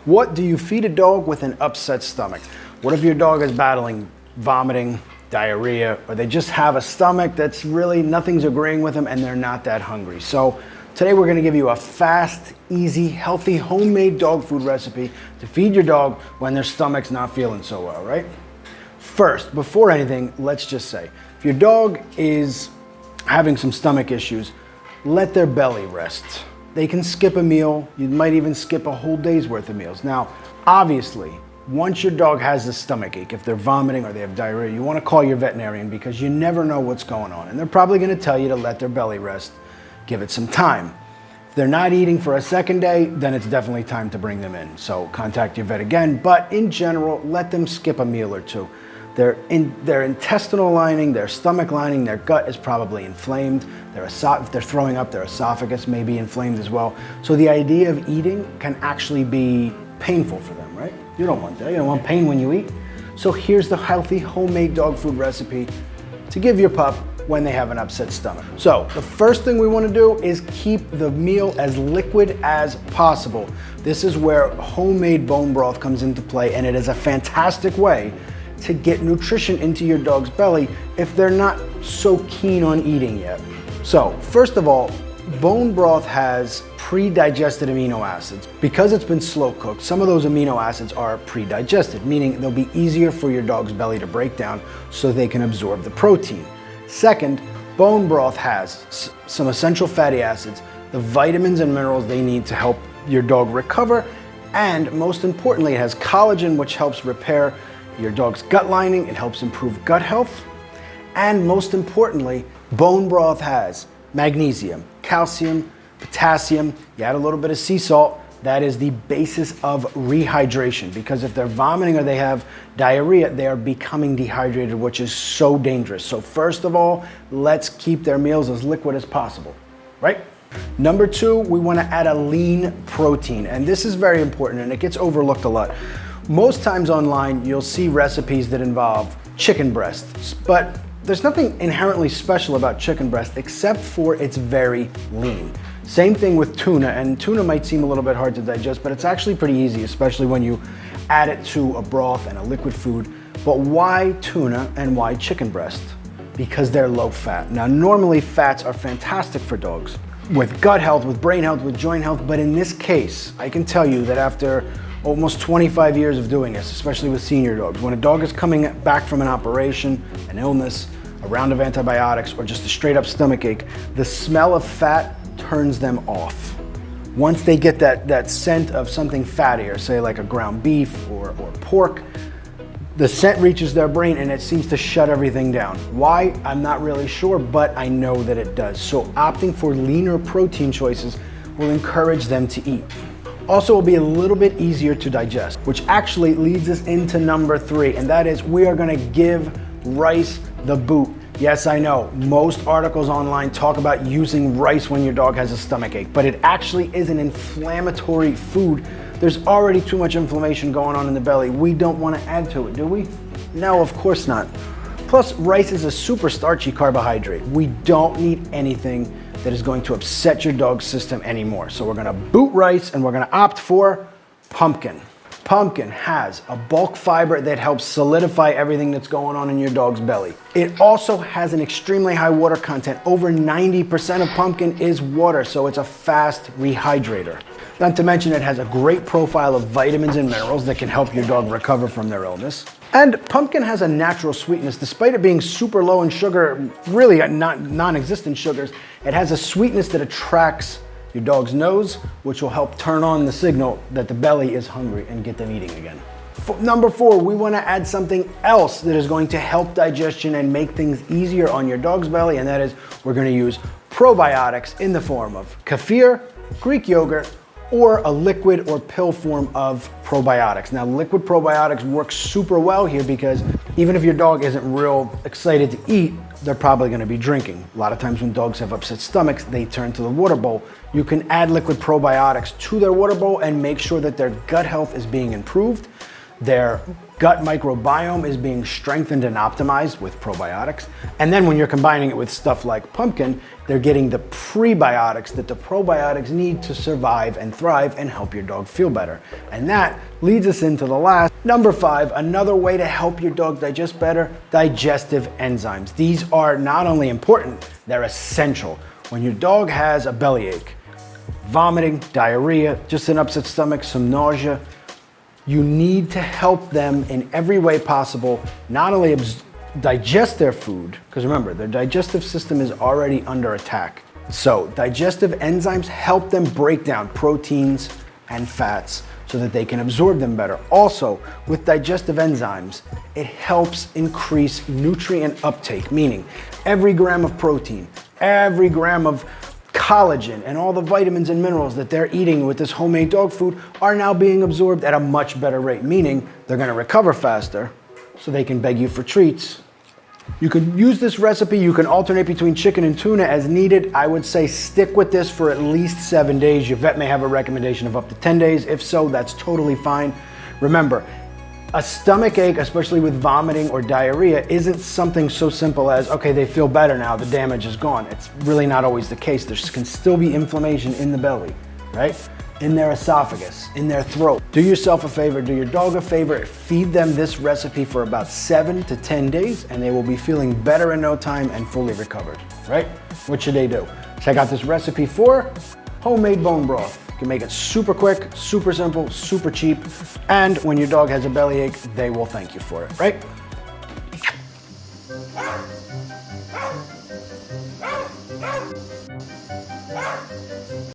What do you feed a dog with an upset stomach? What if your dog is battling vomiting, diarrhea, or they just have a stomach that's really nothing's agreeing with them and they're not that hungry? So today we're gonna give you a fast, easy, healthy, homemade dog food recipe to feed your dog when their stomach's not feeling so well, right? First, before anything, let's just say, if your dog is having some stomach issues, let their belly rest. They can skip a meal. You might even skip a whole day's worth of meals. Now, obviously, once your dog has a stomach ache, if they're vomiting or they have diarrhea, you want to call your veterinarian because you never know what's going on. And they're probably going to tell you to let their belly rest, give it some time. If they're not eating for a second day, then it's definitely time to bring them in. So contact your vet again, but in general, let them skip a meal or two. Their intestinal lining, their stomach lining, their gut is probably inflamed. If they're throwing up, their esophagus may be inflamed as well. So the idea of eating can actually be painful for them, right? You don't want that. You don't want pain when you eat. So here's the healthy homemade dog food recipe to give your pup when they have an upset stomach. So the first thing we want to do is keep the meal as liquid as possible. This is where homemade bone broth comes into play, and it is a fantastic way to get nutrition into your dog's belly if they're not so keen on eating yet. So first of all, bone broth has pre-digested amino acids. Because it's been slow cooked, some of those amino acids are pre-digested, meaning they'll be easier for your dog's belly to break down so they can absorb the protein. Second, bone broth has some essential fatty acids, the vitamins and minerals they need to help your dog recover, and most importantly, it has collagen, which helps repair your dog's gut lining. It helps improve gut health. And most importantly, bone broth has magnesium, calcium, potassium. You add a little bit of sea salt. That is the basis of rehydration, because if they're vomiting or they have diarrhea, they are becoming dehydrated, which is so dangerous. So first of all, let's keep their meals as liquid as possible, right? Number two, we want to add a lean protein. And this is very important, and it gets overlooked a lot. Most times online, you'll see recipes that involve chicken breasts, but there's nothing inherently special about chicken breast except for it's very lean. Same thing with tuna, and tuna might seem a little bit hard to digest, but it's actually pretty easy, especially when you add it to a broth and a liquid food. But why tuna and why chicken breast? Because they're low fat. Now, normally fats are fantastic for dogs with gut health, with brain health, with joint health, but in this case, I can tell you that after almost 25 years of doing this, especially with senior dogs, when a dog is coming back from an operation, an illness, a round of antibiotics, or just a straight up stomach ache, the smell of fat turns them off. Once they get that scent of something fattier, say like a ground beef or pork, the scent reaches their brain and it seems to shut everything down. Why? I'm not really sure, but I know that it does. So opting for leaner protein choices will encourage them to eat. Also, it will be a little bit easier to digest, which actually leads us into number three, and that is we are gonna give rice the boot. Yes, I know, most articles online talk about using rice when your dog has a stomach ache, but it actually is an inflammatory food. There's already too much inflammation going on in the belly. We don't wanna add to it, do we? No, of course not. Plus, rice is a super starchy carbohydrate. We don't need anything that is going to upset your dog's system anymore. So we're gonna boot rice and we're gonna opt for pumpkin. Pumpkin has a bulk fiber that helps solidify everything that's going on in your dog's belly. It also has an extremely high water content. Over 90% of pumpkin is water, so it's a fast rehydrator. Not to mention it has a great profile of vitamins and minerals that can help your dog recover from their illness. And pumpkin has a natural sweetness. Despite it being super low in sugar, really non-existent sugars, it has a sweetness that attracts your dog's nose, which will help turn on the signal that the belly is hungry and get them eating again. Number four, we want to add something else that is going to help digestion and make things easier on your dog's belly, and that is we're going to use probiotics in the form of kefir, Greek yogurt, or a liquid or pill form of probiotics. Now, liquid probiotics work super well here because even if your dog isn't real excited to eat, they're probably gonna be drinking. A lot of times when dogs have upset stomachs, they turn to the water bowl. You can add liquid probiotics to their water bowl and make sure that their gut health is being improved. Their gut microbiome is being strengthened and optimized with probiotics. And then when you're combining it with stuff like pumpkin, they're getting the prebiotics that the probiotics need to survive and thrive and help your dog feel better. And that leads us into the last, number 5, another way to help your dog digest better, digestive enzymes. These are not only important, they're essential. When your dog has a bellyache, vomiting, diarrhea, just an upset stomach, some nausea, you need to help them in every way possible, not only digest their food, because remember, their digestive system is already under attack. So digestive enzymes help them break down proteins and fats so that they can absorb them better. Also, with digestive enzymes, it helps increase nutrient uptake, meaning every gram of protein, every gram of collagen, and all the vitamins and minerals that they're eating with this homemade dog food are now being absorbed at a much better rate, meaning they're gonna recover faster so they can beg you for treats. You can use this recipe, you can alternate between chicken and tuna as needed. I would say stick with this for at least 7 days. Your vet may have a recommendation of up to 10 days. If so, that's totally fine. Remember, a stomach ache, especially with vomiting or diarrhea, isn't something so simple as, okay, they feel better now, the damage is gone. It's really not always the case. There can still be inflammation in the belly, right? In their esophagus, in their throat. Do yourself a favor, do your dog a favor, feed them this recipe for about 7 to 10 days, and they will be feeling better in no time and fully recovered, right? What should they do? Check out this recipe for homemade bone broth. You can make it super quick, super simple, super cheap, and when your dog has a bellyache, they will thank you for it, right?